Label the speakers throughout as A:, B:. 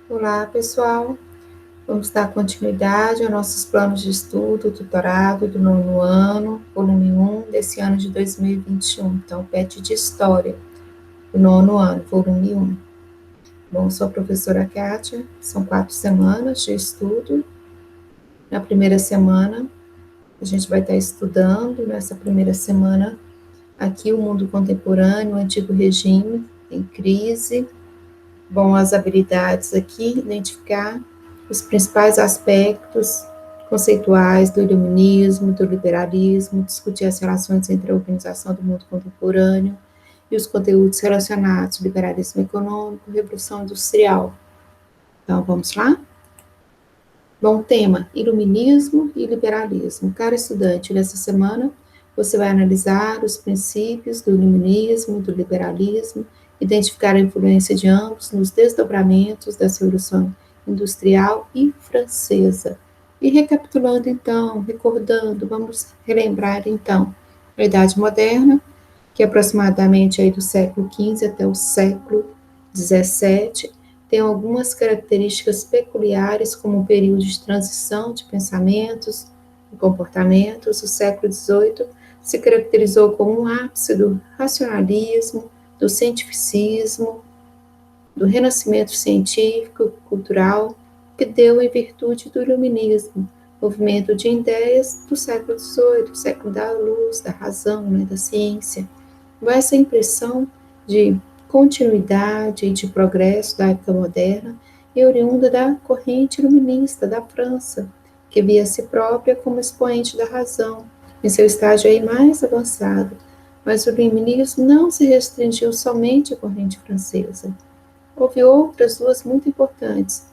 A: Olá, pessoal. Vamos dar continuidade aos nossos planos de estudo, tutorado do nono ano, volume 1, desse ano de 2021. Então, PET de História, do nono ano, volume 1. Bom, sou a professora Kátia, são 4 semanas de estudo. Na primeira semana, a gente vai estar estudando, nessa primeira semana, aqui o mundo contemporâneo, o antigo regime, em crise. Bom, as habilidades aqui, identificar os principais aspectos conceituais do iluminismo, do liberalismo, discutir as relações entre a organização do mundo contemporâneo e os conteúdos relacionados, liberalismo econômico, revolução industrial. Então, vamos lá? Bom, tema, iluminismo e liberalismo. Cara estudante, nessa semana você vai analisar os princípios do iluminismo, do liberalismo, identificar a influência de ambos nos desdobramentos da Revolução Industrial e Francesa. E recapitulando então, recordando, vamos relembrar então a Idade Moderna, que é aproximadamente aí do século XV até o século XVII, tem algumas características peculiares, como um período de transição de pensamentos e comportamentos. O século XVIII se caracterizou como um ápice do racionalismo, do cientificismo, do renascimento científico, cultural, que deu em virtude do iluminismo, movimento de ideias do século XVIII, o século da luz, da razão, da ciência. Essa impressão de continuidade e de progresso da época moderna é oriunda da corrente iluminista da França, que via a si própria como expoente da razão, em seu estágio aí mais avançado. Mas o iluminismo não se restringiu somente à corrente francesa. Houve outras duas muito importantes,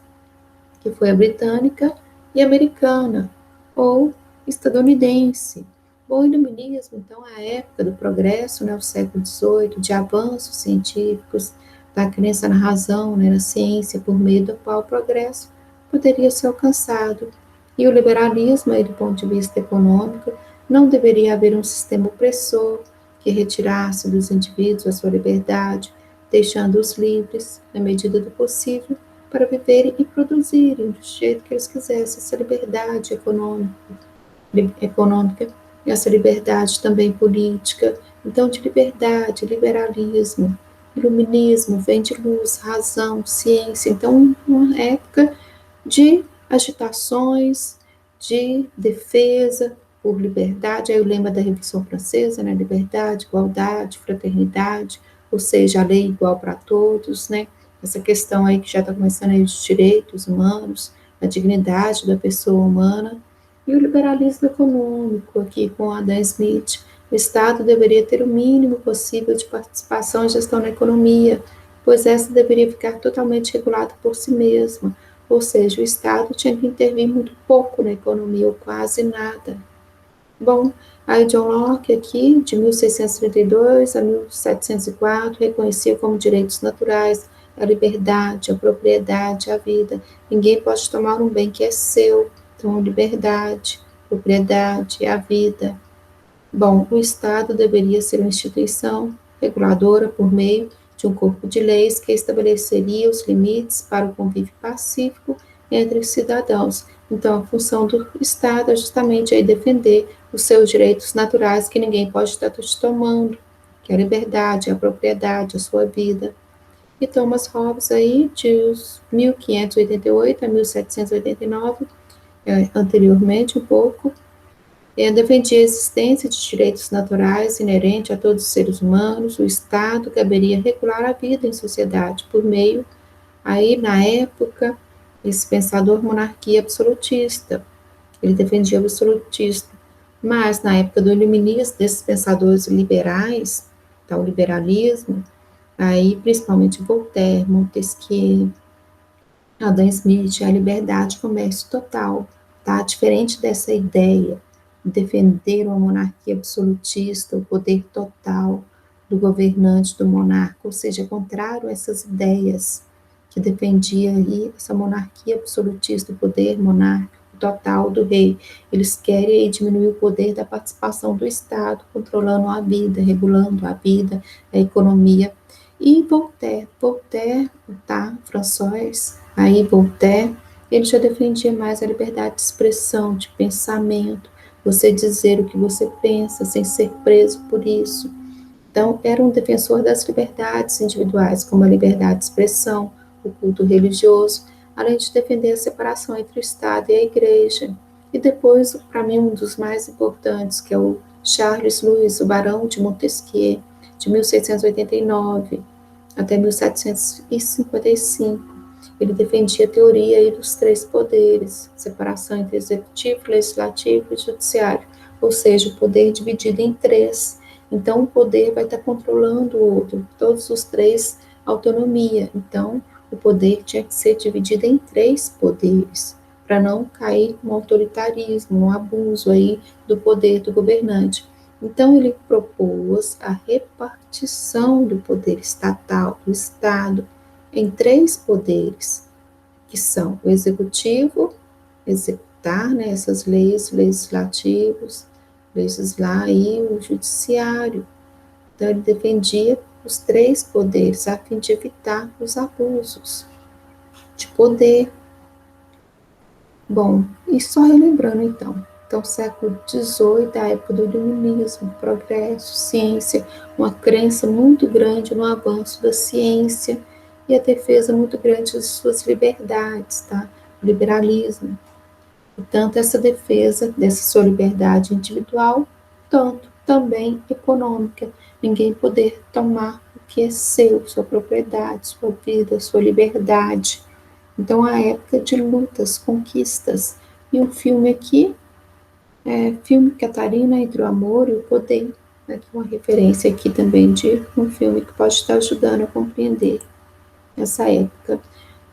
A: que foi a britânica e a americana, ou estadunidense. O iluminismo, então, é a época do progresso, o século XVIII, de avanços científicos, da crença na razão, na ciência, por meio do qual o progresso poderia ser alcançado. E o liberalismo, aí, do ponto de vista econômico, não deveria haver um sistema opressor que retirasse dos indivíduos a sua liberdade, deixando-os livres, na medida do possível, para viverem e produzirem do jeito que eles quisessem, essa liberdade econômica e essa liberdade também política. Então, de liberdade, liberalismo, iluminismo, vem de luz, razão, ciência. Então, uma época de agitações, de defesa por liberdade. Aí o lema da Revolução Francesa, né? Liberdade, igualdade, fraternidade, ou seja, a lei igual para todos, né? Essa questão aí que já está começando aí dos direitos humanos, a dignidade da pessoa humana. E o liberalismo econômico, aqui com Adam Smith, o Estado deveria ter o mínimo possível de participação e gestão na economia, pois essa deveria ficar totalmente regulada por si mesma, ou seja, o Estado tinha que intervir muito pouco na economia, ou quase nada. Bom, aí John Locke aqui, de 1632 a 1704, reconhecia como direitos naturais a liberdade, a propriedade, a vida. Ninguém pode tomar um bem que é seu. Então, liberdade, propriedade, a vida. Bom, o Estado deveria ser uma instituição reguladora por meio de um corpo de leis que estabeleceria os limites para o convívio pacífico entre os cidadãos. Então, a função do Estado é justamente aí defender os seus direitos naturais que ninguém pode estar tomando, que é a liberdade, a propriedade, a sua vida. E Thomas Hobbes aí, de 1588 a 1789, anteriormente um pouco, defendia a existência de direitos naturais inerentes a todos os seres humanos. O Estado caberia regular a vida em sociedade por meio, aí na época, esse pensador monarquia absolutista. Ele defendia o absolutismo. Mas na época do iluminismo, desses pensadores liberais, tá, o liberalismo, aí principalmente Voltaire, Montesquieu, Adam Smith, a liberdade, comércio total, tá? Diferente dessa ideia de defender uma monarquia absolutista, o poder total do governante, do monarca, ou seja, contrário a essas ideias que defendia aí essa monarquia absolutista, o poder monárquico total do rei. Eles querem diminuir o poder da participação do Estado, controlando a vida, regulando a vida, a economia. E Voltaire, tá, François, Aí Voltaire, ele já defendia mais a liberdade de expressão, de pensamento, você dizer o que você pensa sem ser preso por isso. Então, era um defensor das liberdades individuais, como a liberdade de expressão, o culto religioso, além de defender a separação entre o Estado e a Igreja. E depois, para mim, um dos mais importantes, que é o Charles Louis, o Barão de Montesquieu, de 1689 até 1755. Ele defendia a teoria aí dos três poderes, separação entre executivo, legislativo e judiciário, ou seja, o poder dividido em três. Então, o poder vai estar controlando o outro, todos os três, autonomia. Então, o poder tinha que ser dividido em três poderes, para não cair no autoritarismo, no abuso aí do poder do governante. Então, ele propôs a repartição do poder estatal, do Estado, em três poderes, que são o executivo, executar, né, essas leis, legislativos, legislar, e o judiciário. Então, ele defendia os três poderes a fim de evitar os abusos de poder. Bom, e só relembrando então, século XVIII, a época do iluminismo, progresso, ciência, uma crença muito grande no avanço da ciência e a defesa muito grande de suas liberdades, tá? O liberalismo. Portanto, essa defesa dessa sua liberdade individual, tanto também econômica, ninguém poder tomar o que é seu, sua propriedade, sua vida, sua liberdade. Então, a época de lutas, conquistas. E o filme aqui é filme Catarina entre o amor e o poder. Aqui uma referência aqui também de um filme que pode estar ajudando a compreender essa época.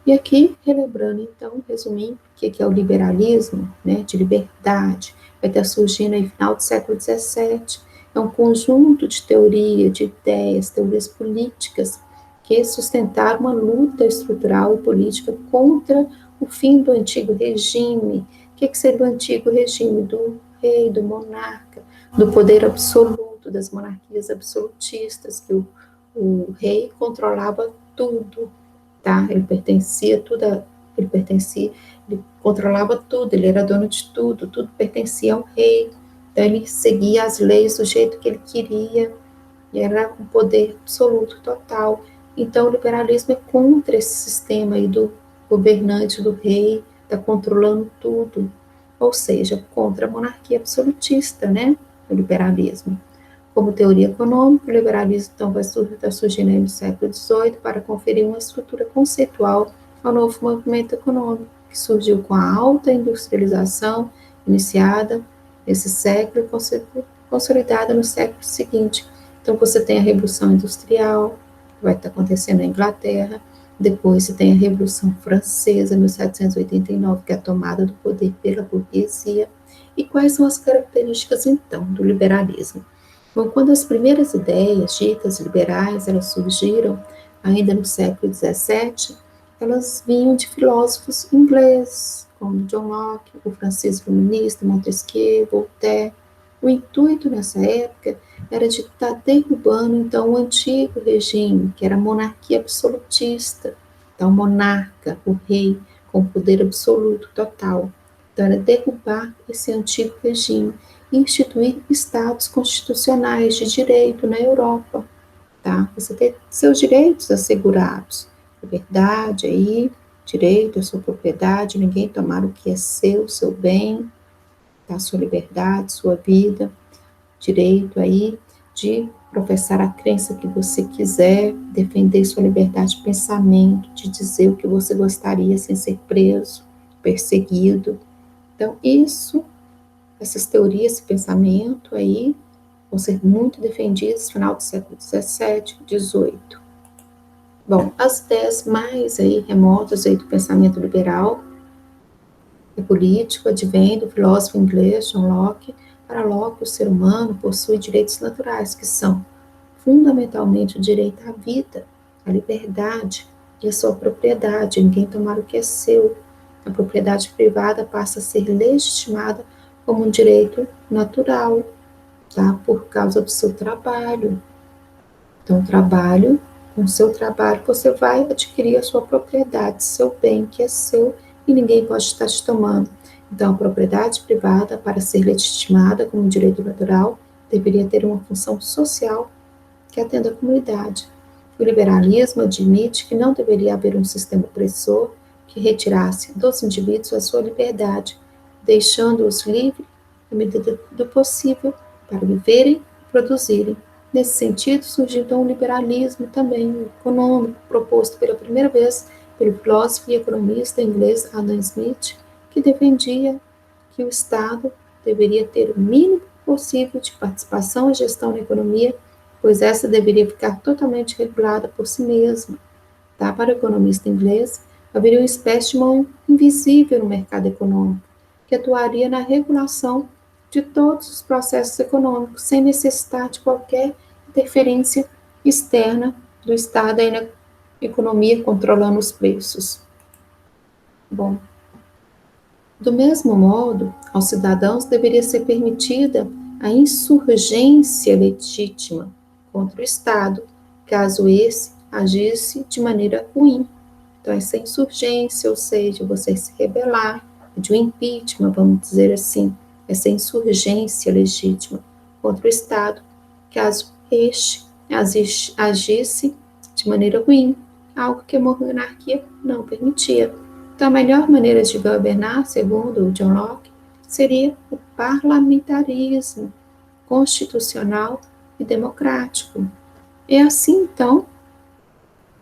A: E aqui, relembrando, então, resumindo, o que é o liberalismo, né, de liberdade, vai estar surgindo aí no final do século XVII. É um conjunto de teoria, de ideias, teorias políticas, que sustentaram uma luta estrutural e política contra o fim do antigo regime. O que seria o antigo regime? Do rei, do monarca, do poder absoluto, das monarquias absolutistas, que o rei controlava tudo, tá? Ele controlava tudo, ele era dono de tudo, tudo pertencia ao rei. Então ele seguia as leis do jeito que ele queria, e era um poder absoluto, total. Então o liberalismo é contra esse sistema aí do governante, do rei, está controlando tudo. Ou seja, contra a monarquia absolutista, né? O liberalismo. Como teoria econômica, o liberalismo então vai estar surgindo aí no século XVIII para conferir uma estrutura conceitual ao novo movimento econômico, que surgiu com a alta industrialização iniciada nesse século e consolidada no século seguinte. Então você tem a Revolução Industrial, que vai estar acontecendo na Inglaterra, depois você tem a Revolução Francesa, 1789, que é a tomada do poder pela burguesia. E quais são as características, então, do liberalismo? Bom, quando as primeiras ideias ditas liberais elas surgiram, ainda no século XVII, elas vinham de filósofos ingleses, como John Locke, o francês iluminista, Montesquieu, Voltaire. O intuito nessa época era de estar derrubando, então, o antigo regime, que era a monarquia absolutista. Então, o monarca, o rei, com poder absoluto, total. Então, era derrubar esse antigo regime e instituir estados constitucionais de direito na Europa, tá? Você ter seus direitos assegurados, liberdade aí, direito à sua propriedade, ninguém tomar o que é seu bem, tá? Sua liberdade, sua vida, direito aí de professar a crença que você quiser, defender sua liberdade de pensamento, de dizer o que você gostaria sem ser preso, perseguido. Então, essas teorias, esse pensamento aí, vão ser muito defendidos no final do século XVII, XVIII. Bom, as ideias mais aí remotas aí do pensamento liberal e político advém do filósofo inglês John Locke. Para Locke, o ser humano possui direitos naturais, que são fundamentalmente o direito à vida, à liberdade e à sua propriedade, ninguém tomar o que é seu. A propriedade privada passa a ser legitimada como um direito natural, tá? Por causa do seu trabalho. Então, o trabalho Com o seu trabalho, você vai adquirir a sua propriedade, seu bem, que é seu e ninguém pode estar te tomando. Então, a propriedade privada, para ser legitimada como direito natural, deveria ter uma função social que atenda a comunidade. O liberalismo admite que não deveria haver um sistema opressor que retirasse dos indivíduos a sua liberdade, deixando-os livres, na medida do possível, para viverem e produzirem. Nesse sentido, surgiu então o liberalismo também econômico, proposto pela primeira vez pelo filósofo e economista inglês Adam Smith, que defendia que o Estado deveria ter o mínimo possível de participação e gestão na economia, pois essa deveria ficar totalmente regulada por si mesma. Tá? Para o economista inglês, haveria uma espécie de mão invisível no mercado econômico, que atuaria na regulação de todos os processos econômicos, sem necessitar de qualquer interferência externa do Estado aí na economia, controlando os preços. Bom, do mesmo modo, aos cidadãos deveria ser permitida a insurgência legítima contra o Estado, caso esse agisse de maneira ruim. Então, essa insurgência, ou seja, você se rebelar, de um impeachment, vamos dizer assim, essa insurgência legítima contra o Estado, caso este agisse de maneira ruim, algo que a monarquia não permitia. Então, a melhor maneira de governar, segundo John Locke, seria o parlamentarismo constitucional e democrático. É assim, então,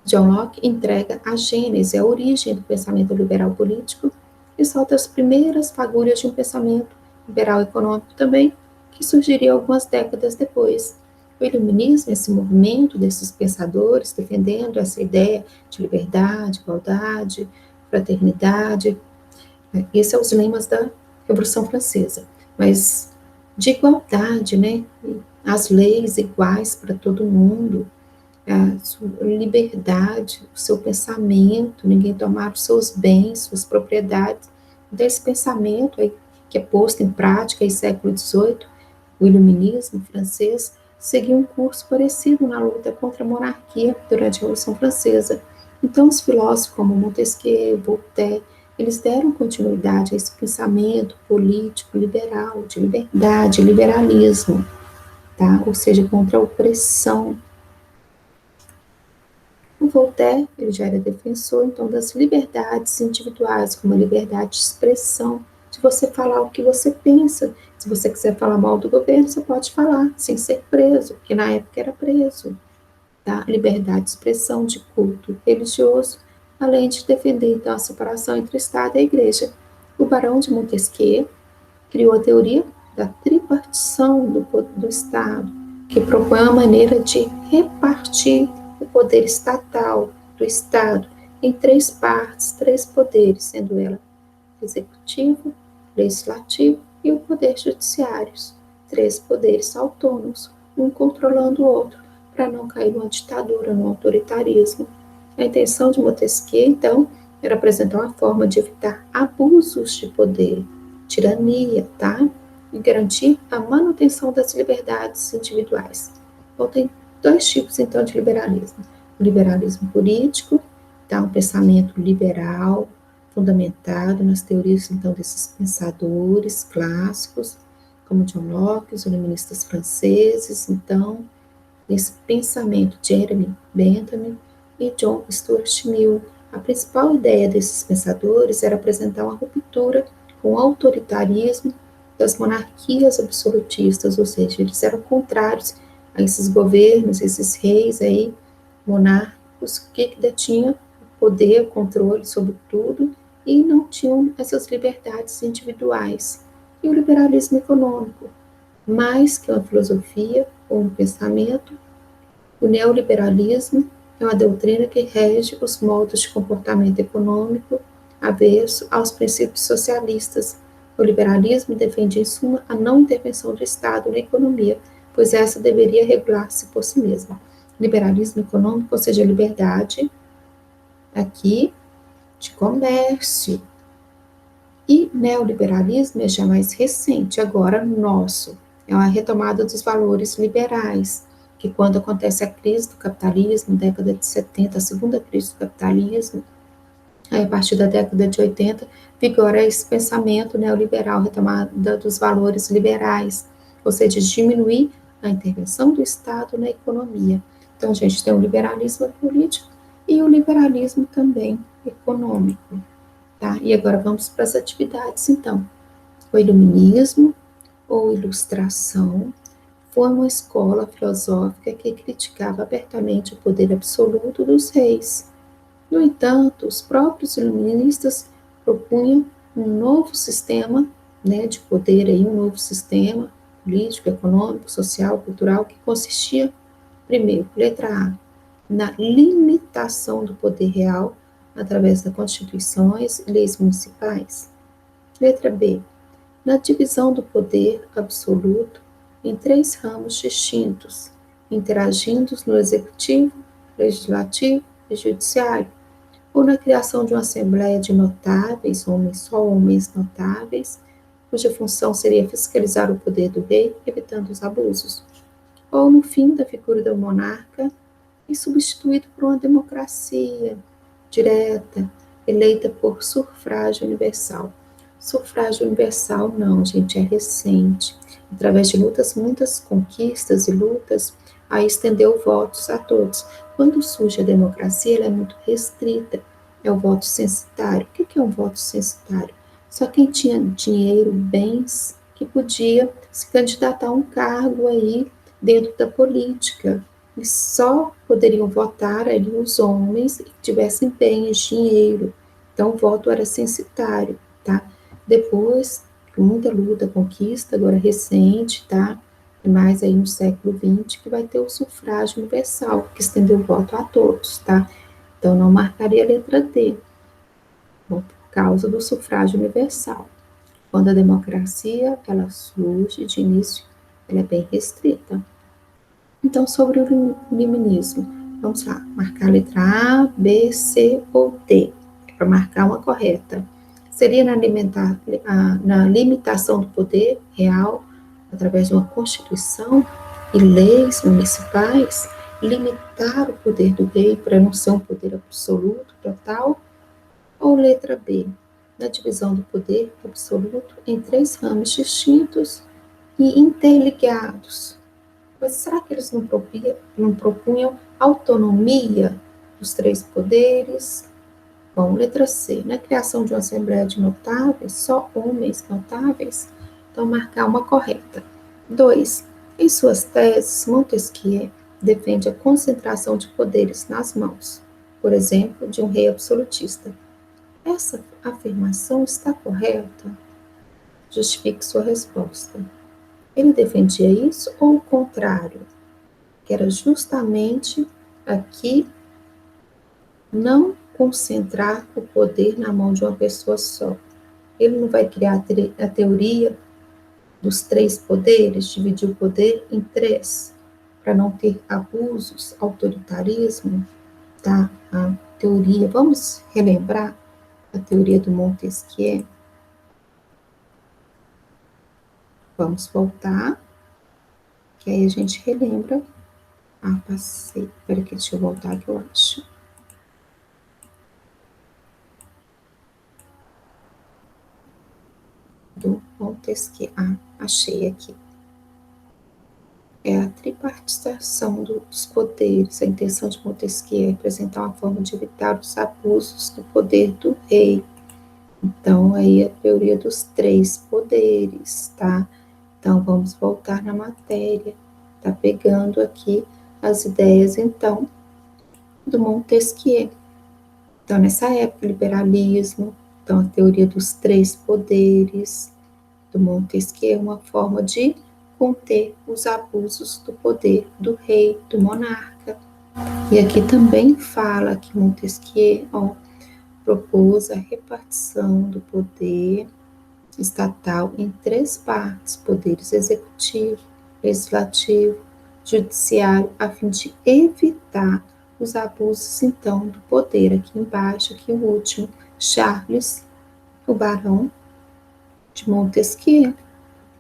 A: John Locke entrega a gênese, a origem do pensamento liberal político e solta as primeiras fagulhas de um pensamento liberal econômico também, que surgiria algumas décadas depois. O iluminismo, esse movimento desses pensadores defendendo essa ideia de liberdade, igualdade, fraternidade, esses são os lemas da Revolução Francesa, mas de igualdade, né? As leis iguais para todo mundo, a sua liberdade, o seu pensamento, ninguém tomar os seus bens, suas propriedades. Desse pensamento aí, que é posto em prática em século XVIII, o iluminismo francês seguiu um curso parecido na luta contra a monarquia durante a Revolução Francesa. Então, os filósofos como Montesquieu, Voltaire, eles deram continuidade a esse pensamento político liberal, de liberdade, liberalismo, tá? Ou seja, contra a opressão. O Voltaire, ele já era defensor, então, das liberdades individuais, como a liberdade de expressão, de você falar o que você pensa. Se você quiser falar mal do governo, você pode falar, sem ser preso, porque na época era preso. Tá? Liberdade de expressão, de culto religioso, além de defender, então, a separação entre o Estado e a Igreja. O Barão de Montesquieu criou a teoria da tripartição do Estado, que propõe uma maneira de repartir o poder estatal do Estado em três partes, três poderes, sendo ela executivo, legislativo e o poder judiciário. Três poderes autônomos, um controlando o outro, para não cair numa ditadura, no autoritarismo. A intenção de Montesquieu, então, era apresentar uma forma de evitar abusos de poder, tirania, tá? E garantir a manutenção das liberdades individuais. Então, tem dois tipos, então, de liberalismo. O liberalismo político, tá? Um pensamento liberal, fundamentado nas teorias, então, desses pensadores clássicos, como John Locke, os iluministas franceses, então, nesse pensamento de Jeremy Bentham e John Stuart Mill. A principal ideia desses pensadores era apresentar uma ruptura com o autoritarismo das monarquias absolutistas, ou seja, eles eram contrários a esses governos, esses reis aí, monárquicos, que detinham o poder, o controle sobre tudo e não tinham essas liberdades individuais. E o liberalismo econômico, mais que uma filosofia ou um pensamento, o neoliberalismo é uma doutrina que rege os modos de comportamento econômico avesso aos princípios socialistas. O liberalismo defende, em suma, a não intervenção do Estado na economia, pois essa deveria regular-se por si mesma. Liberalismo econômico, ou seja, liberdade aqui de comércio. E neoliberalismo é já mais recente, agora nosso. É uma retomada dos valores liberais, que quando acontece a crise do capitalismo, década de 70, a segunda crise do capitalismo, aí a partir da década de 80, vigora esse pensamento neoliberal, retomada dos valores liberais, ou seja, diminuir a intervenção do Estado na economia. Então, a gente tem o liberalismo político e o liberalismo também econômico, tá? E agora vamos para as atividades, então. O iluminismo, ou ilustração, foi uma escola filosófica que criticava abertamente o poder absoluto dos reis. No entanto, os próprios iluministas propunham um novo sistema, né, de poder, aí, um novo sistema político, econômico, social, cultural, que consistia, primeiro, letra A, na limitação do poder real através das constituições e leis municipais. Letra B, na divisão do poder absoluto em três ramos distintos, interagindo no executivo, legislativo e judiciário, ou na criação de uma assembleia de notáveis, homens, só homens notáveis, cuja função seria fiscalizar o poder do rei, evitando os abusos, ou no fim da figura do monarca e substituído por uma democracia direta, eleita por sufrágio universal. Sufrágio universal não, gente, é recente. Através de lutas, muitas conquistas e lutas, aí estendeu votos a todos. Quando surge a democracia, ela é muito restrita. É o voto censitário. O que é um voto censitário? Só quem tinha dinheiro, bens, que podia se candidatar a um cargo aí dentro da política. E só poderiam votar ali os homens que tivessem bens, dinheiro. Então, o voto era censitário, tá? Depois, com muita luta, conquista, agora recente, tá? E mais aí no século XX, que vai ter o sufrágio universal, que estendeu o voto a todos, tá? Então, não marcaria a letra D, bom, por causa do sufrágio universal. Quando a democracia, ela surge de início, ela é bem restrita. Então, sobre o iluminismo, vamos lá, marcar a letra A, B, C ou D, para marcar uma correta. Seria na limitação do poder real, através de uma constituição e leis municipais, limitar o poder do rei para não ser um poder absoluto, total, ou letra B, na divisão do poder absoluto em três ramos distintos e interligados. Mas será que eles não propunham autonomia dos três poderes? Bom, letra C, na criação de uma assembleia de notáveis, só homens notáveis, então marcar uma correta. 2. Em suas teses, Montesquieu defende a concentração de poderes nas mãos, por exemplo, de um rei absolutista. Essa afirmação está correta? Justifique sua resposta. Ele defendia isso ou o contrário? Que era justamente aqui não concentrar o poder na mão de uma pessoa só. Ele não vai criar a teoria dos três poderes, dividir o poder em três, para não ter abusos, autoritarismo, tá? A teoria, vamos relembrar a teoria do Montesquieu? Vamos voltar, que aí a gente relembra. Ah, passei. Espera que deixa eu voltar que eu acho. Do Montesquieu. Ah, achei aqui. É a tripartição dos poderes. A intenção de Montesquieu é apresentar uma forma de evitar os abusos do poder do rei. Então, aí a teoria dos três poderes, tá? Então, vamos voltar na matéria. Tá pegando aqui as ideias, então, do Montesquieu. Então, nessa época, liberalismo, então, a teoria dos três poderes do Montesquieu é uma forma de conter os abusos do poder do rei, do monarca. E aqui também fala que Montesquieu propôs a repartição do poder estatal em três partes: poderes executivo, legislativo, judiciário, a fim de evitar os abusos, então, do poder. Aqui embaixo, aqui o último, Charles, o barão de Montesquieu.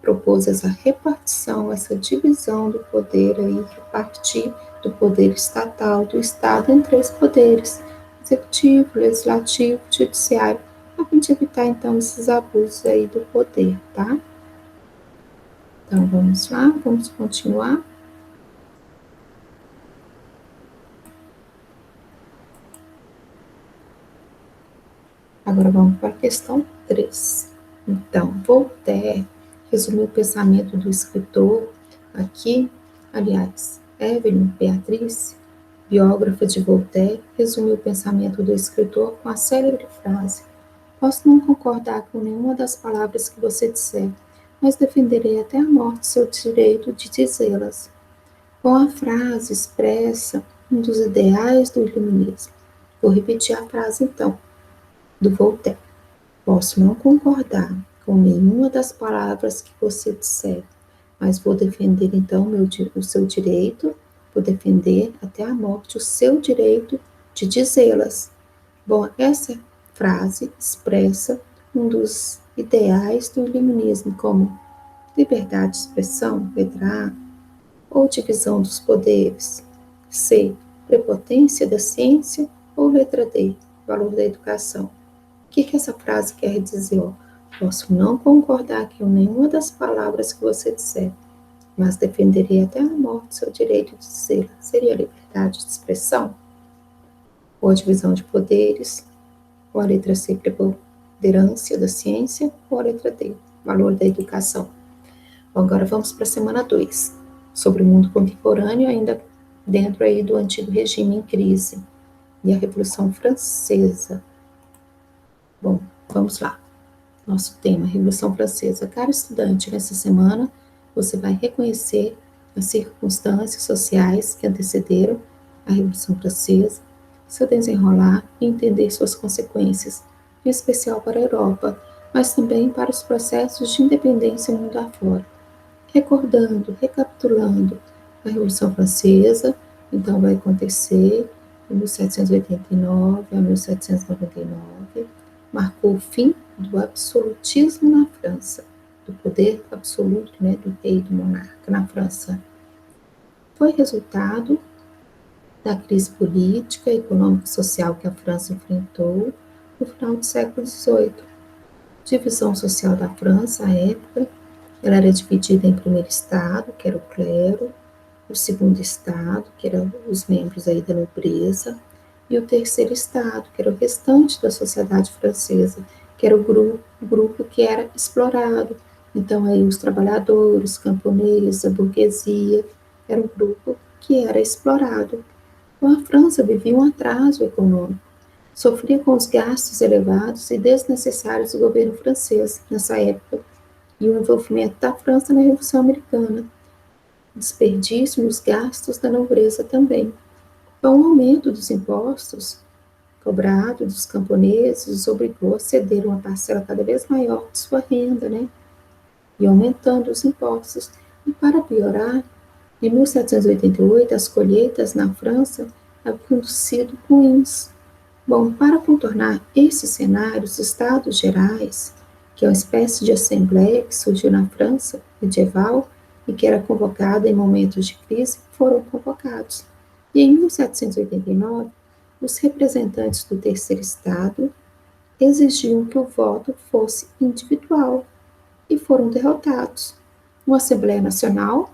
A: propôs essa repartição, essa divisão do poder aí, repartir do poder estatal do Estado em 3 poderes, executivo, legislativo, judiciário, a fim de evitar, então, esses abusos aí do poder, tá? Então, vamos lá, vamos continuar. Agora vamos para a questão 3. Então, Voltaire resumiu o pensamento do escritor aqui, aliás, Evelyn Beatriz, biógrafa de Voltaire, resumiu o pensamento do escritor com a célebre frase: posso não concordar com nenhuma das palavras que você disser, mas defenderei até a morte seu direito de dizê-las. Com a frase expressa um dos ideais do iluminismo. Vou repetir a frase então, do Voltaire. Posso não concordar com nenhuma das palavras que você disser, mas vou defender então o seu direito, vou defender até a morte o seu direito de dizê-las. Bom, essa frase expressa um dos ideais do iluminismo, como liberdade de expressão, letra A, ou divisão dos poderes, C, prepotência da ciência, ou letra D, valor da educação. O que essa frase quer dizer? Posso não concordar com nenhuma das palavras que você disser, mas defenderei até a morte seu direito de dizer. Seria a liberdade de expressão? Ou a divisão de poderes? Ou a letra C, preponderância da ciência? Ou a letra D, valor da educação? Bom, agora vamos para a semana 2, sobre o mundo contemporâneo, ainda dentro aí do antigo regime em crise e a Revolução Francesa. Bom, vamos lá. Nosso tema, Revolução Francesa. Caro estudante, nessa semana você vai reconhecer as circunstâncias sociais que antecederam a Revolução Francesa, seu desenrolar e entender suas consequências, em especial para a Europa, mas também para os processos de independência mundo afora. Recordando, recapitulando a Revolução Francesa, então vai acontecer de 1789 a 1799, marcou o fim do absolutismo na França, do poder absoluto, do rei, do monarca na França. Foi resultado da crise política, econômica e social que a França enfrentou no final do século XVIII. Divisão social da França, à época, ela era dividida em primeiro estado, que era o clero, o segundo estado, que eram os membros aí da nobreza, e o terceiro estado, que era o restante da sociedade francesa, que era o grupo que era explorado. Então, aí os trabalhadores, os camponeses, a burguesia, era um grupo que era explorado. Então, a França vivia um atraso econômico, sofria com os gastos elevados e desnecessários do governo francês nessa época, e o envolvimento da França na Revolução Americana, desperdício nos gastos da nobreza também. Então, o aumento dos impostos cobrados dos camponeses os obrigou a ceder uma parcela cada vez maior de sua renda, e aumentando os impostos. E para piorar, em 1788, as colheitas na França haviam sido ruins. Bom, para contornar esse cenário, os Estados Gerais, que é uma espécie de assembleia que surgiu na França medieval e que era convocada em momentos de crise, foram convocados. E em 1789, os representantes do terceiro estado exigiam que o voto fosse individual e foram derrotados. Uma Assembleia Nacional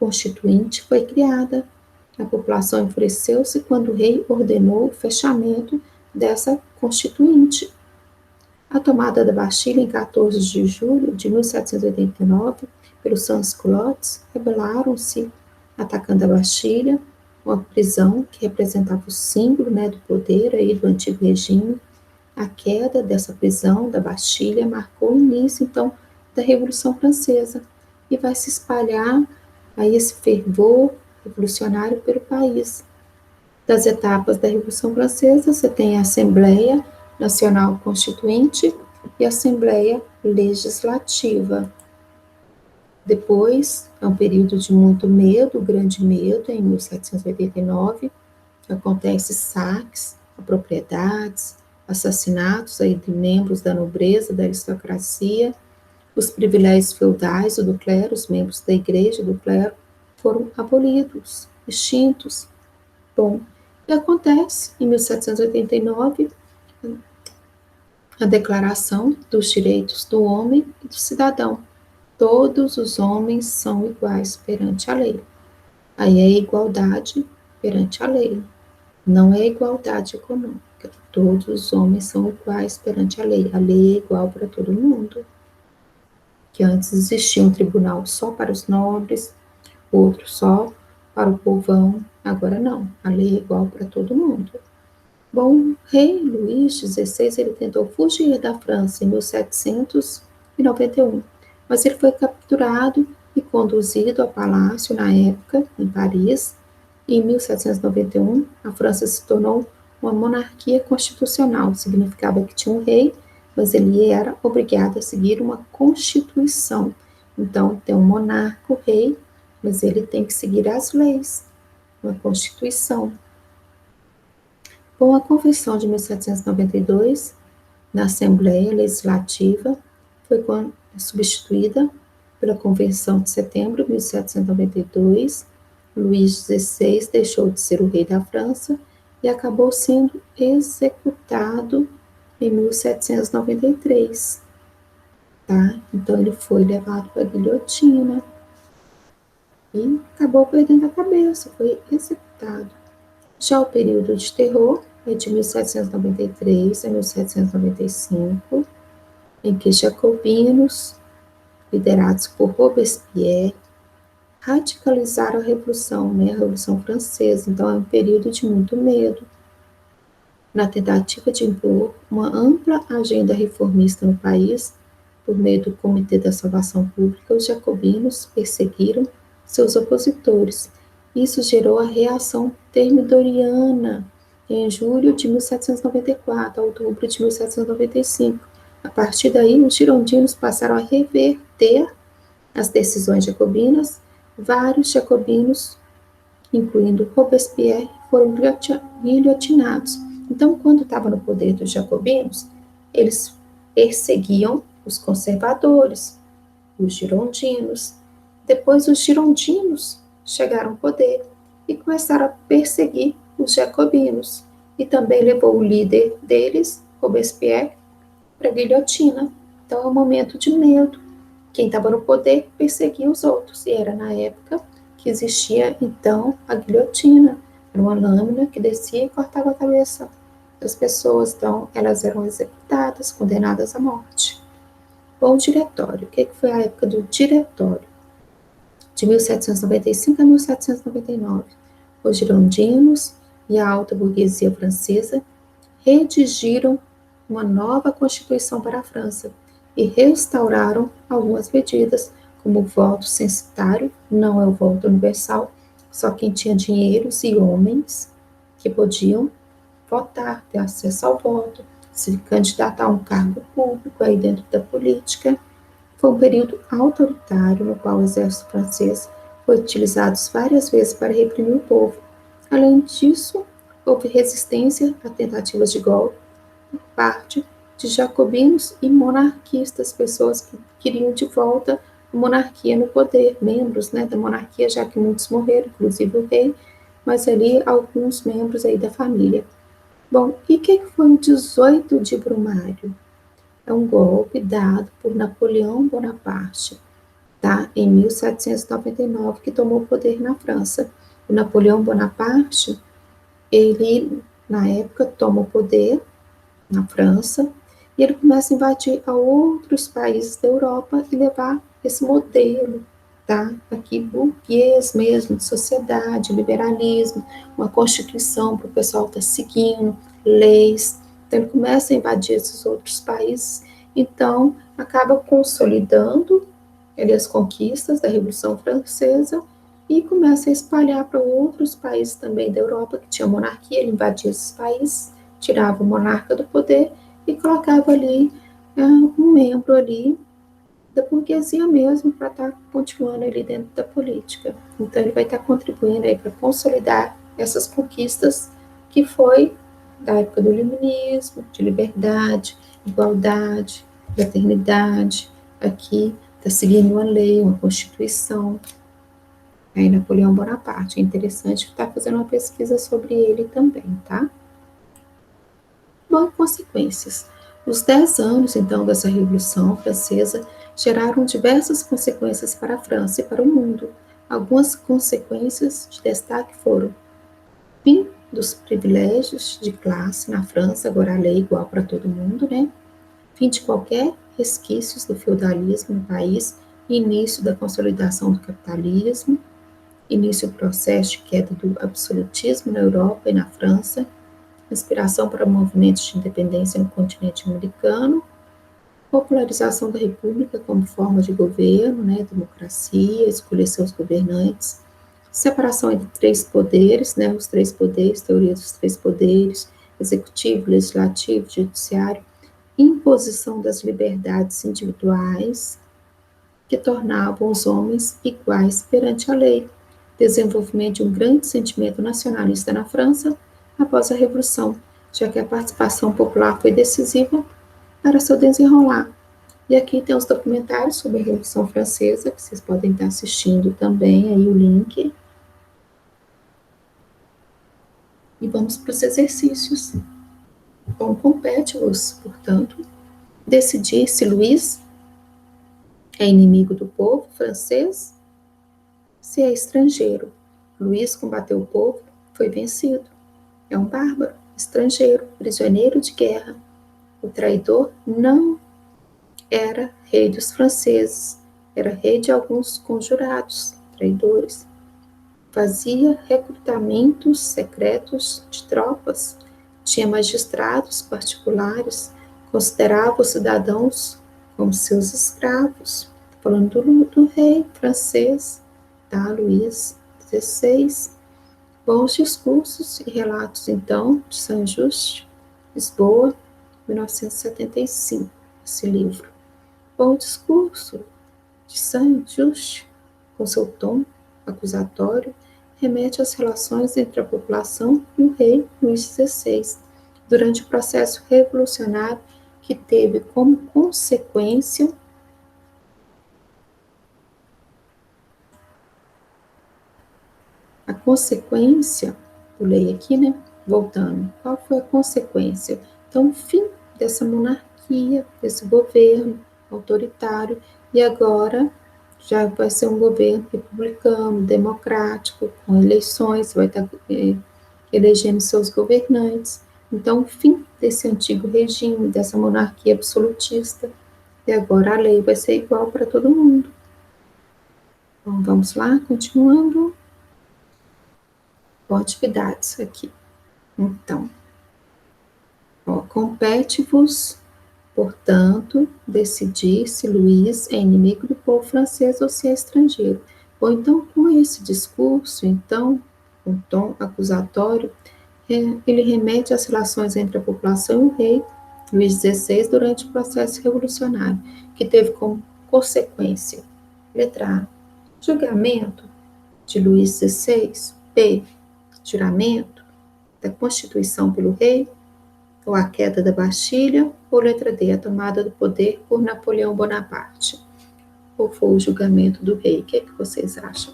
A: Constituinte foi criada. A população enfureceu-se quando o rei ordenou o fechamento dessa Constituinte. A tomada da Bastilha em 14 de julho de 1789 pelos sans-culottes rebelaram-se, atacando a Bastilha, uma prisão que representava o símbolo do poder aí do antigo regime. A queda dessa prisão, da Bastilha, marcou o início, então, da Revolução Francesa e vai se espalhar aí esse fervor revolucionário pelo país. Das etapas da Revolução Francesa, você tem a Assembleia Nacional Constituinte e a Assembleia Legislativa. Depois, é um período de muito medo, grande medo, em 1789, acontece saques a propriedades, assassinatos aí de membros da nobreza, da aristocracia, Os privilégios feudais do clero, os membros da igreja do clero, foram abolidos, extintos. Bom, o que acontece? Em 1789, a Declaração dos Direitos do Homem e do Cidadão. Todos os homens são iguais perante a lei. Aí é igualdade perante a lei. Não é igualdade econômica. Todos os homens são iguais perante a lei. A lei é igual para todo mundo. Que antes existia um tribunal só para os nobres, outro só para o povão. Agora não. A lei é igual para todo mundo. Bom, o rei Luís XVI ele tentou fugir da França em 1791, mas ele foi capturado e conduzido ao palácio na época, em Paris. Em 1791, a França se tornou uma monarquia constitucional. Significava que tinha um rei, mas ele era obrigado a seguir uma constituição. Então, tem um monarca, o rei, mas ele tem que seguir as leis, uma constituição. Com a Convenção de 1792, na Assembleia Legislativa, foi substituída pela Convenção de Setembro de 1792. Luís XVI deixou de ser o rei da França e acabou sendo executado em 1793. Tá? Então ele foi levado para a guilhotina e acabou perdendo a cabeça, foi executado. Já o período de terror é de 1793 a 1795, em que jacobinos, liderados por Robespierre, radicalizaram a Revolução, a Revolução Francesa. Então, é um período de muito medo. Na tentativa de impor uma ampla agenda reformista no país, por meio do Comitê da Salvação Pública, os jacobinos perseguiram seus opositores. Isso gerou a reação termidoriana em julho de 1794 a outubro de 1795. A partir daí, os girondinos passaram a reverter as decisões jacobinas. Vários jacobinos, incluindo Robespierre, foram guilhotinados. Então, quando estava no poder dos jacobinos, eles perseguiam os conservadores, os girondinos. Depois, os girondinos chegaram ao poder e começaram a perseguir os jacobinos. E também levou o líder deles, Robespierre, para a guilhotina. Então, é um momento de medo. Quem estava no poder perseguia os outros. E era na época que existia, então, a guilhotina. Era uma lâmina que descia e cortava a cabeça das pessoas. Então, elas eram executadas, condenadas à morte. Bom, o diretório. O que foi a época do diretório? De 1795 a 1799. Os girondinos e a alta burguesia francesa redigiram uma nova constituição para a França e restauraram algumas medidas, como o voto censitário, não é o voto universal, só quem tinha dinheiros e homens que podiam votar, ter acesso ao voto, se candidatar a um cargo público aí dentro da política. Foi um período autoritário no qual o exército francês foi utilizado várias vezes para reprimir o povo. Além disso, houve resistência a tentativas de golpe por parte de jacobinos e monarquistas, pessoas que queriam de volta a monarquia no poder, membros da monarquia, já que muitos morreram, inclusive o rei, mas ali alguns membros aí da família. Bom, e o que foi o 18 de Brumário? É um golpe dado por Napoleão Bonaparte, tá? Em 1799, que tomou o poder na França. O Napoleão Bonaparte, ele, na época, toma o poder na França e ele começa a invadir a outros países da Europa e levar esse modelo, tá? Aqui burguês mesmo, de sociedade, liberalismo, uma constituição para o pessoal estar seguindo, leis. Então, ele começa a invadir esses outros países, então acaba consolidando as conquistas da Revolução Francesa e começa a espalhar para outros países também da Europa que tinha monarquia. Ele invadia esses países, tirava o monarca do poder e colocava ali um membro ali da burguesia mesmo para estar continuando ali dentro da política. Então ele vai estar contribuindo aí para consolidar essas conquistas que foi da época do iluminismo, de liberdade, igualdade, fraternidade, aqui está seguindo uma lei, uma constituição. Aí Napoleão Bonaparte, é interessante estar fazendo uma pesquisa sobre ele também, tá? Bom, consequências. Os 10 anos, então, dessa Revolução Francesa geraram diversas consequências para a França e para o mundo. Algumas consequências de destaque foram: fim dos privilégios de classe na França, agora a lei é igual para todo mundo, né? Fim de qualquer resquícios do feudalismo no país, início da consolidação do capitalismo, início do processo de queda do absolutismo na Europa e na França, inspiração para movimentos de independência no continente americano, popularização da república como forma de governo, né, democracia, escolher seus governantes, separação entre três poderes, né, os três poderes, teoria dos três poderes, executivo, legislativo, judiciário, imposição das liberdades individuais que tornavam os homens iguais perante a lei, desenvolvimento de um grande sentimento nacionalista na França após a Revolução, já que a participação popular foi decisiva para seu desenrolar. E aqui tem os documentários sobre a Revolução Francesa, que vocês podem estar assistindo também, aí o link. E vamos para os exercícios. Bom, compete-vos, portanto, decidir se Luís é inimigo do povo francês, se é estrangeiro. Luís combateu o povo, foi vencido. É um bárbaro, estrangeiro, prisioneiro de guerra. O traidor não era rei dos franceses, era rei de alguns conjurados, traidores. Fazia recrutamentos secretos de tropas, tinha magistrados particulares, considerava os cidadãos como seus escravos. Falando do rei francês, tá, Luís XVI. Bons discursos e relatos, então, de Saint-Just, Lisboa, 1975, esse livro. Bom discurso de Saint-Just, com seu tom acusatório, remete às relações entre a população e o rei Luís XVI, durante o processo revolucionário que teve como consequência a consequência, pulei aqui, né? Voltando, qual foi a consequência? Então, o fim dessa monarquia, desse governo autoritário, e agora já vai ser um governo republicano, democrático, com eleições, vai estar elegendo seus governantes. Então, o fim desse antigo regime, dessa monarquia absolutista, e agora a lei vai ser igual para todo mundo. Então, vamos lá, continuando. Com atividades aqui. Então, compete-vos, portanto, decidir se Luís é inimigo do povo francês ou se é estrangeiro. Ou então, com esse discurso, então, um tom acusatório, ele remete às relações entre a população e o rei Luís XVI durante o processo revolucionário, que teve como consequência, letra A, julgamento de Luís XVI, B, juramento da Constituição pelo rei, ou a queda da Bastilha, ou letra D, a tomada do poder por Napoleão Bonaparte. Ou foi o julgamento do rei? O que vocês acham?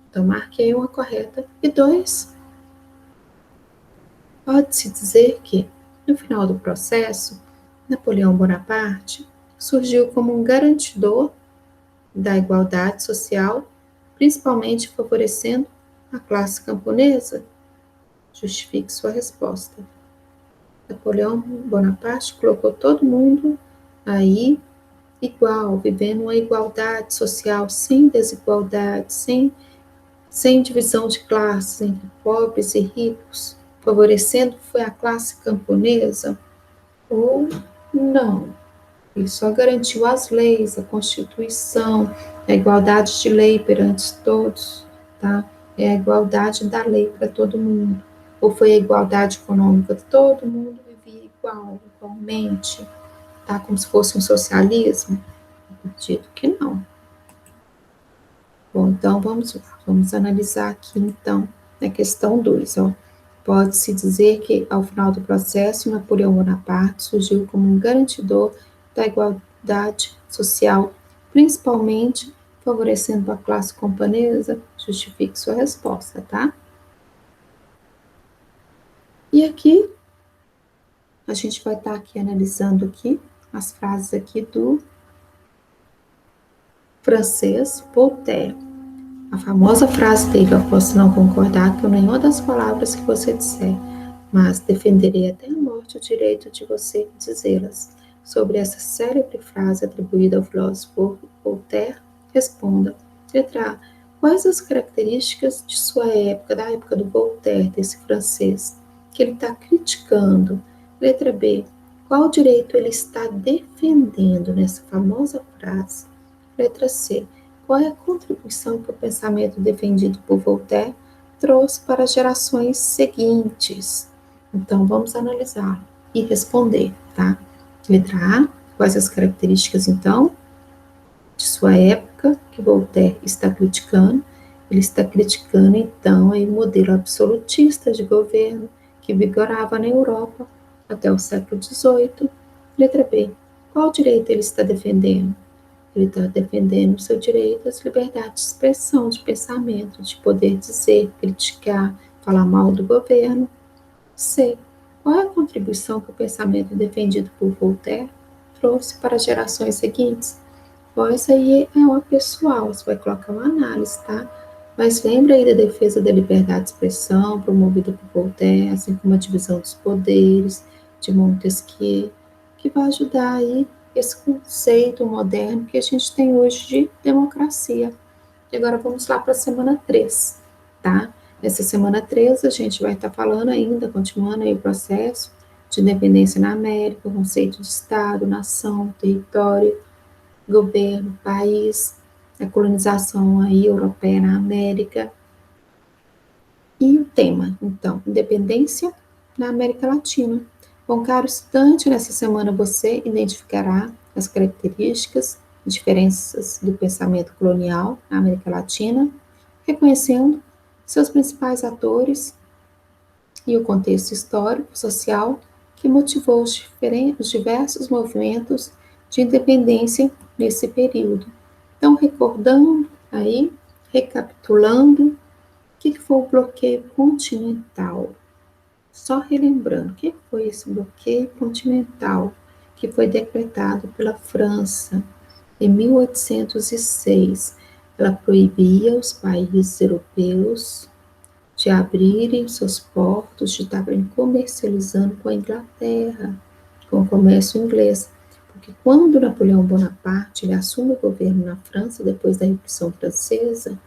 A: Então, marquei uma correta. E 2, pode-se dizer que, no final do processo, Napoleão Bonaparte surgiu como um garantidor da igualdade social, principalmente favorecendo a classe camponesa? Justifique sua resposta. Napoleão Bonaparte colocou todo mundo aí igual, vivendo uma igualdade social, sem desigualdade, sem divisão de classes entre pobres e ricos, favorecendo foi a classe camponesa? Ou não? Ele só garantiu as leis, a Constituição, a igualdade de lei perante todos, tá? É a igualdade da lei para todo mundo. Ou foi a igualdade econômica? Todo mundo vivia igualmente, tá? Como se fosse um socialismo? Acredito que não. Bom, então vamos lá. Vamos analisar aqui, então, na questão 2, ó. Pode-se dizer que, ao final do processo, Napoleão Bonaparte surgiu como um garantidor da igualdade social, principalmente favorecendo a classe camponesa? Justifique sua resposta, tá? E aqui, a gente vai estar aqui analisando aqui as frases aqui do francês Voltaire. A famosa frase dele: eu posso não concordar com nenhuma das palavras que você disser, mas defenderei até a morte o direito de você dizê-las. Sobre essa célebre frase atribuída ao filósofo Voltaire, responda. Letra A. Quais as características de sua época, da época do Voltaire, desse francês, que ele está criticando? Letra B. Qual direito ele está defendendo nessa famosa frase? Letra C. Qual é a contribuição que o pensamento defendido por Voltaire trouxe para as gerações seguintes? Então, vamos analisar e responder, tá? Letra A, quais as características, então, de sua época que Voltaire está criticando? Ele está criticando, então, o modelo absolutista de governo que vigorava na Europa até o século XVIII. Letra B, qual direito ele está defendendo? Ele está defendendo o seu direito às liberdades de expressão, de pensamento, de poder dizer, criticar, falar mal do governo. C. Qual é a contribuição que o pensamento defendido por Voltaire trouxe para as gerações seguintes? Bom, isso aí é uma pessoal, você vai colocar uma análise, tá? Mas lembra aí da defesa da liberdade de expressão, promovida por Voltaire, assim como a divisão dos poderes, de Montesquieu, que vai ajudar aí esse conceito moderno que a gente tem hoje de democracia. E agora vamos lá para a semana 3, tá? Nessa semana 3 a gente vai estar falando ainda, continuando aí o processo de independência na América, o conceito de Estado, nação, território, governo, país, a colonização aí europeia na América. E o tema, então, independência na América Latina. Bom, caro estudante, nessa semana você identificará as características, diferenças do pensamento colonial na América Latina, reconhecendo seus principais atores e o contexto histórico, social que motivou os diversos movimentos de independência nesse período. Então, recordando aí, recapitulando, o que foi o bloqueio continental? Só relembrando, o que foi esse bloqueio continental que foi decretado pela França em 1806? Ela proibia os países europeus de abrirem seus portos, de estarem comercializando com a Inglaterra, com o comércio inglês. Porque quando Napoleão Bonaparte ele assume o governo na França, depois da Revolução Francesa,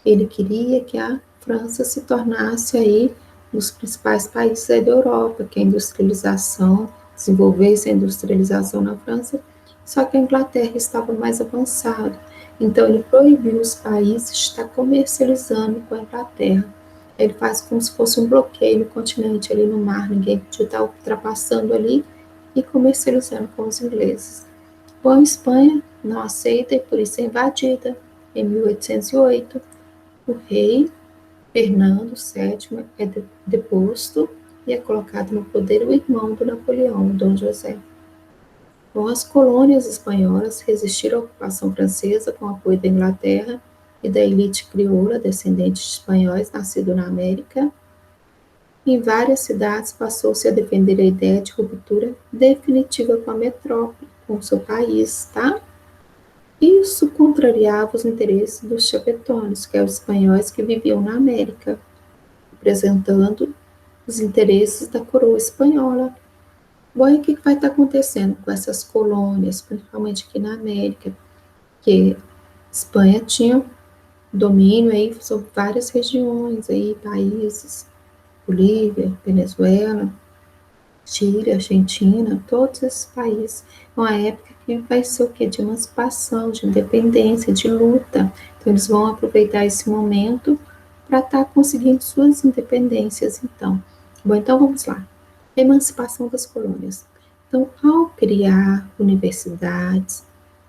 A: ele queria que a França se tornasse aí um dos principais países da Europa, que a industrialização, desenvolvesse a industrialização na França, só que a Inglaterra estava mais avançada. Então, ele proibiu os países de estar comercializando com a Inglaterra. Ele faz como se fosse um bloqueio no continente, ali no mar, ninguém podia estar ultrapassando ali e comercializando com os ingleses. Bom, a Espanha não aceita e por isso é invadida. Em 1808, o rei Fernando VII é deposto e é colocado no poder o irmão do Napoleão, Dom José. Bom, as colônias espanholas resistiram à ocupação francesa com o apoio da Inglaterra e da elite crioula, descendente de espanhóis nascidos na América. Em várias cidades passou-se a defender a ideia de ruptura definitiva com a metrópole, com o seu país, tá? Isso contrariava os interesses dos chapetones, que eram os espanhóis que viviam na América, representando os interesses da coroa espanhola. Bom, e o que vai estar acontecendo com essas colônias, principalmente aqui na América? Que Espanha tinha domínio aí sobre várias regiões, aí, países, Bolívia, Venezuela, Chile, Argentina, todos esses países. Uma época que vai ser o quê? De emancipação, de independência, de luta. Então, eles vão aproveitar esse momento para estar conseguindo suas independências, então. Bom, então vamos lá. Emancipação das colônias. Então, ao criar universidades,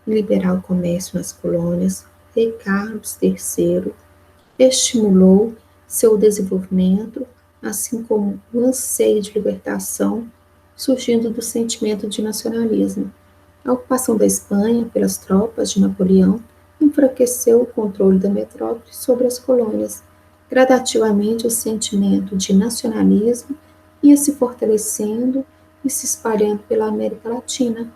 A: liberar o comércio nas colônias, Rei Carlos III estimulou seu desenvolvimento, assim como o anseio de libertação surgindo do sentimento de nacionalismo. A ocupação da Espanha pelas tropas de Napoleão enfraqueceu o controle da metrópole sobre as colônias. Gradativamente, o sentimento de nacionalismo ia se fortalecendo e se espalhando pela América Latina.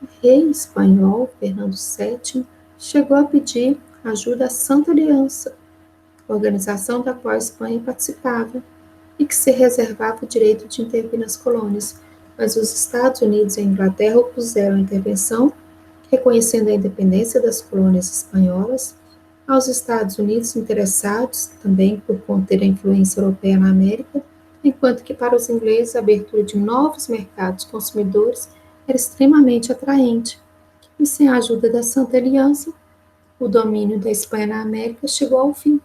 A: O rei espanhol, Fernando VII, chegou a pedir ajuda à Santa Aliança, organização da qual a Espanha participava, e que se reservava o direito de intervir nas colônias, mas os Estados Unidos e a Inglaterra opuseram a intervenção, reconhecendo a independência das colônias espanholas. Aos Estados Unidos, interessados também por conter a influência europeia na América, enquanto que para os ingleses a abertura de novos mercados consumidores era extremamente atraente. E sem a ajuda da Santa Aliança, o domínio da Espanha na América chegou ao fim.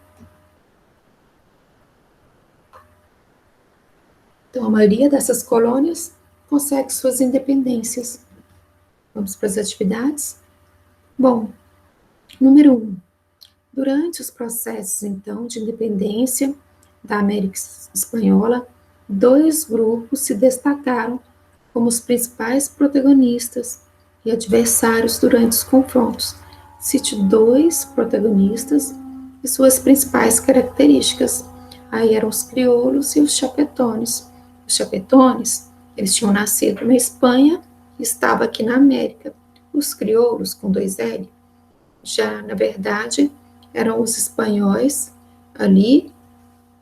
A: Então, a maioria dessas colônias consegue suas independências. Vamos para as atividades? Bom, número 1. Durante os processos, então, de independência da América Espanhola, dois grupos se destacaram como os principais protagonistas e adversários durante os confrontos. Cite dois protagonistas e suas principais características. Aí eram os crioulos e os chapetones. Os chapetones, eles tinham nascido na Espanha e estavam aqui na América. Os crioulos, com 2L, já, na verdade, eram os espanhóis ali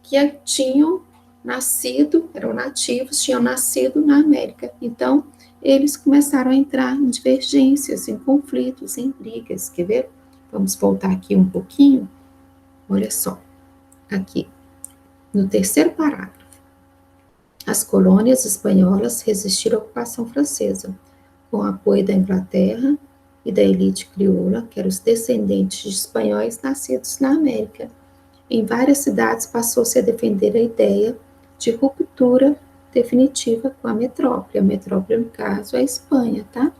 A: que tinham nascido, eram nativos, tinham nascido na América. Então, eles começaram a entrar em divergências, em conflitos, em brigas. Quer ver? Vamos voltar aqui um pouquinho. Olha só, aqui, no terceiro parágrafo. As colônias espanholas resistiram à ocupação francesa, com o apoio da Inglaterra e da elite crioula, que eram os descendentes de espanhóis nascidos na América. Em várias cidades passou-se a defender a ideia de ruptura definitiva com a metrópole, no caso, é a Espanha, tá?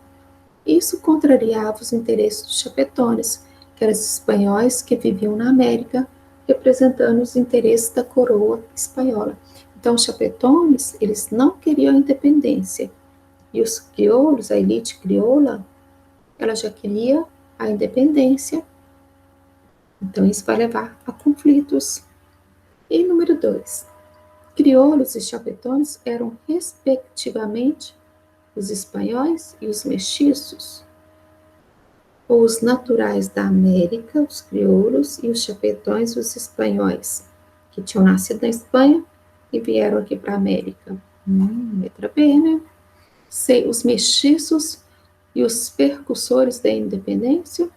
A: Isso contrariava os interesses dos chapetones, que eram os espanhóis que viviam na América, representando os interesses da coroa espanhola. Então, os chapetones, eles não queriam a independência, e os crioulos, a elite crioula, ela já queria a independência. Então, isso vai levar a conflitos. E número 2, crioulos e chapetones eram, respectivamente, os espanhóis e os mestiços, ou os naturais da América, os crioulos, e os chapetões, os espanhóis, que tinham nascido na Espanha e vieram aqui para a América. Letra B, né? C, os mestiços e os percussores da independência,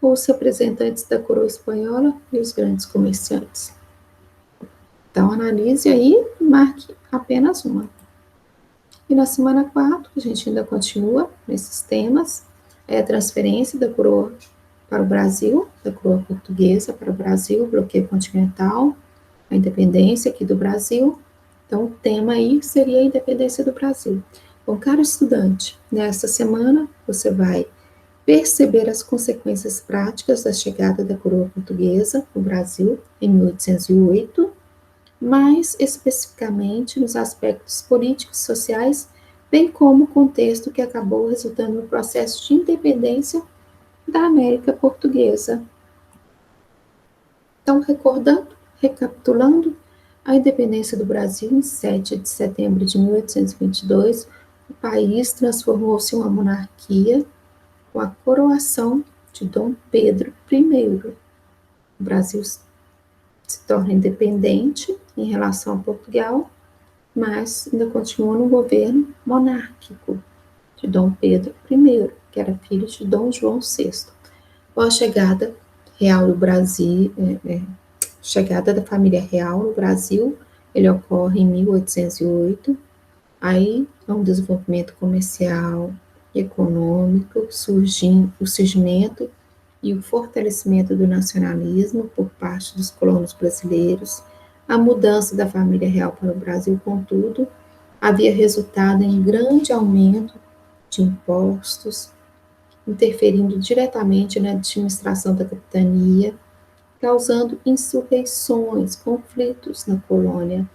A: ou os representantes da coroa espanhola e os grandes comerciantes. Então, analise aí e marque apenas uma. E na semana 4, a gente ainda continua nesses temas, a transferência da coroa para o Brasil, da coroa portuguesa para o Brasil, bloqueio continental, a independência aqui do Brasil. Então, o tema aí seria a independência do Brasil. Bom, caro estudante, nesta semana você vai perceber as consequências práticas da chegada da coroa portuguesa no Brasil em 1808, mais especificamente nos aspectos políticos e sociais, bem como o contexto que acabou resultando no processo de independência da América Portuguesa. Então, recapitulando, a independência do Brasil em 7 de setembro de 1822, o país transformou-se em uma monarquia com a coroação de Dom Pedro I. O Brasil se torna independente em relação a Portugal, mas ainda continua no governo monárquico de Dom Pedro I, que era filho de Dom João VI. Com a chegada real do Brasil, chegada da família real no Brasil, ele ocorre em 1808. Aí é um desenvolvimento comercial, econômico, o surgimento e o fortalecimento do nacionalismo por parte dos colonos brasileiros. A mudança da família real para o Brasil, contudo, havia resultado em grande aumento de impostos, interferindo diretamente na administração da capitania, causando insurreições, conflitos na colônia.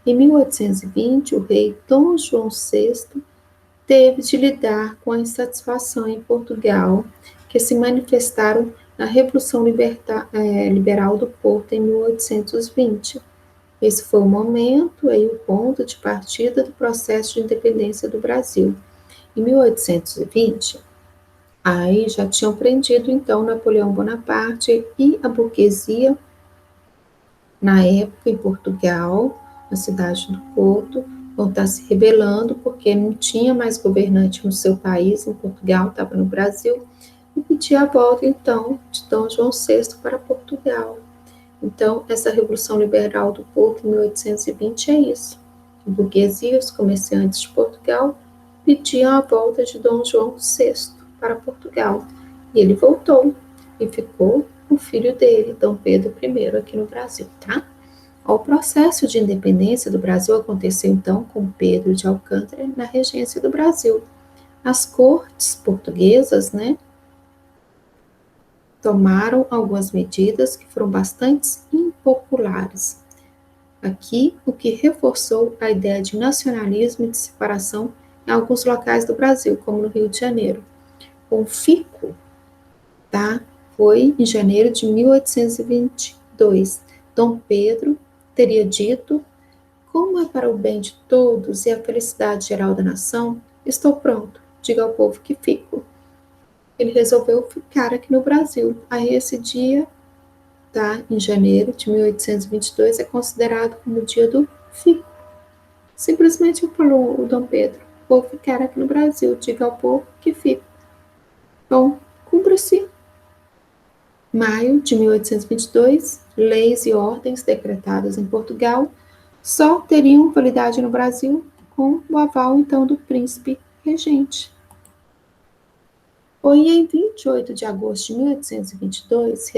A: Em 1820, o rei Dom João VI teve de lidar com a insatisfação em Portugal, que se manifestaram na Revolução Liberal do Porto em 1820. Esse foi o momento e o ponto de partida do processo de independência do Brasil. Em 1820, aí já tinham prendido então Napoleão Bonaparte e a burguesia na época em Portugal, na cidade do Porto, vão estar se rebelando porque não tinha mais governante no seu país, em Portugal, estava no Brasil, e pedia a volta então de Dom João VI para Portugal. Então, essa Revolução Liberal do Porto em 1820 é isso. A burguesia e os comerciantes de Portugal pediam a volta de Dom João VI para Portugal. E ele voltou e ficou o filho dele, Dom Pedro I, aqui no Brasil, tá? O processo de independência do Brasil aconteceu então com Pedro de Alcântara na regência do Brasil. As cortes portuguesas, tomaram algumas medidas que foram bastante impopulares. Aqui, o que reforçou a ideia de nacionalismo e de separação em alguns locais do Brasil, como no Rio de Janeiro. O fico, tá? Foi em janeiro de 1822. Dom Pedro teria dito: como é para o bem de todos e a felicidade geral da nação, estou pronto, diga ao povo que fico. Ele resolveu ficar aqui no Brasil. Aí esse dia, tá, em janeiro de 1822, é considerado como o dia do fico. Simplesmente falou o Dom Pedro: vou ficar aqui no Brasil, diga ao povo que fico. Bom, cumpra-se. Maio de 1822, leis e ordens decretadas em Portugal só teriam validade no Brasil com o aval, então, do príncipe regente. Foi em 28 de agosto de 1822,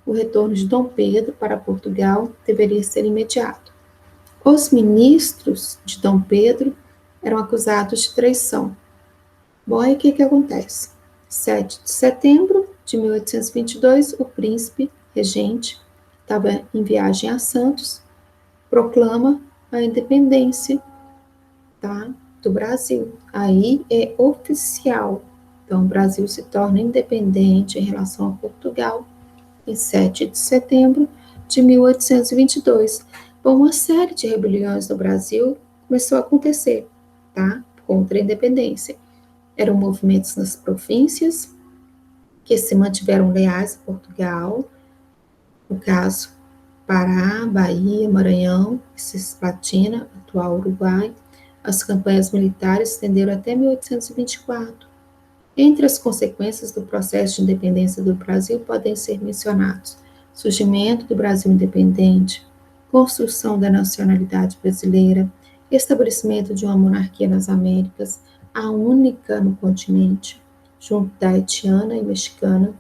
A: o retorno de Dom Pedro para Portugal deveria ser imediato. Os ministros de Dom Pedro eram acusados de traição. Bom, aí o que acontece? 7 de setembro de 1822, o príncipe regente estava em viagem a Santos, proclama a independência, tá, do Brasil. Aí é oficial. Então, o Brasil se torna independente em relação a Portugal em 7 de setembro de 1822. Bom, uma série de rebeliões no Brasil começou a acontecer, tá, contra a independência. Eram movimentos nas províncias que se mantiveram leais a Portugal, no caso, Pará, Bahia, Maranhão, Cisplatina, atual Uruguai. As campanhas militares se estenderam até 1824. Entre as consequências do processo de independência do Brasil podem ser mencionados: surgimento do Brasil independente, construção da nacionalidade brasileira, estabelecimento de uma monarquia nas Américas, a única no continente, junto da haitiana e mexicana,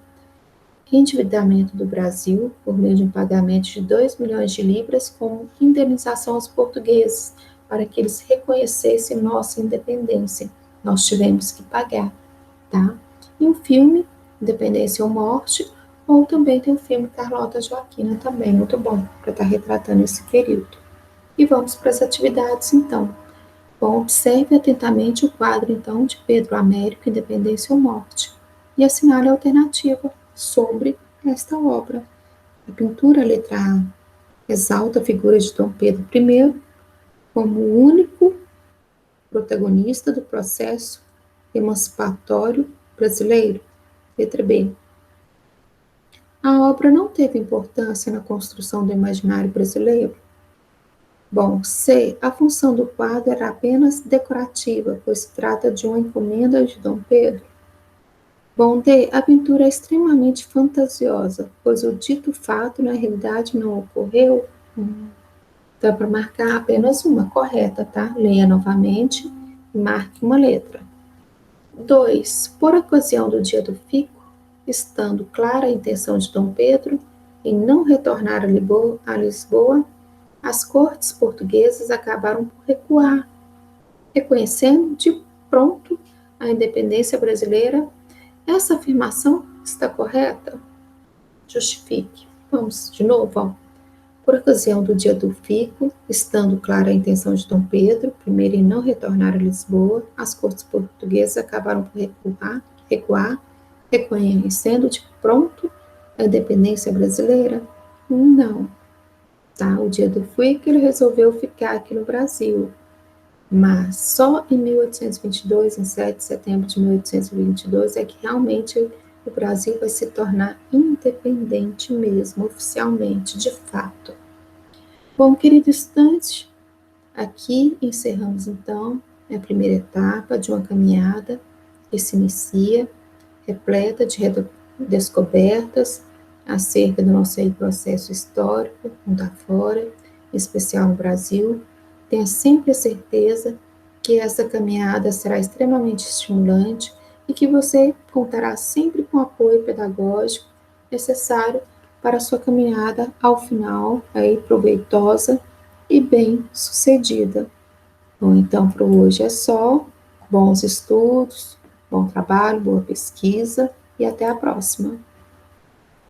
A: endividamento do Brasil por meio de um pagamento de 2 milhões de libras como indenização aos portugueses, para que eles reconhecessem nossa independência. Nós tivemos que pagar, tá? E o filme Independência ou Morte, ou também tem o filme Carlota Joaquina, também muito bom, para estar retratando esse período. E vamos para as atividades, então. Bom, observe atentamente o quadro, então, de Pedro Américo, Independência ou Morte, e assinale a alternativa sobre esta obra. A pintura, letra A, exalta a figura de Dom Pedro I como o único protagonista do processo emancipatório brasileiro. Letra B. A obra não teve importância na construção do imaginário brasileiro. Bom, C. A função do quadro era apenas decorativa, pois se trata de uma encomenda de Dom Pedro. Bom, D. A pintura é extremamente fantasiosa, pois o dito fato na realidade não ocorreu. Dá para marcar apenas uma correta, tá? Leia novamente e marque uma letra. 2. Por ocasião do dia do fico, estando clara a intenção de Dom Pedro em não retornar a Lisboa, as cortes portuguesas acabaram por recuar, reconhecendo de pronto a independência brasileira. Essa afirmação está correta? Justifique. Vamos de novo, ó. Por ocasião do Dia do Fico, estando clara a intenção de Dom Pedro I em não retornar a Lisboa, as cortes portuguesas acabaram por recuar, reconhecendo de pronto a independência brasileira? Não. Tá? O Dia do Fico ele resolveu ficar aqui no Brasil, mas só em 1822, em 7 de setembro de 1822, é que realmente o Brasil vai se tornar independente mesmo, oficialmente, de fato. Bom, querido estudante, aqui encerramos então a primeira etapa de uma caminhada que se inicia, repleta de descobertas acerca do nosso processo histórico, mundo afora, em especial no Brasil. Tenha sempre a certeza que essa caminhada será extremamente estimulante e que você contará sempre com o apoio pedagógico necessário para a sua caminhada ao final, aí proveitosa e bem sucedida. Bom, então por hoje é só. Bons estudos, bom trabalho, boa pesquisa e até a próxima.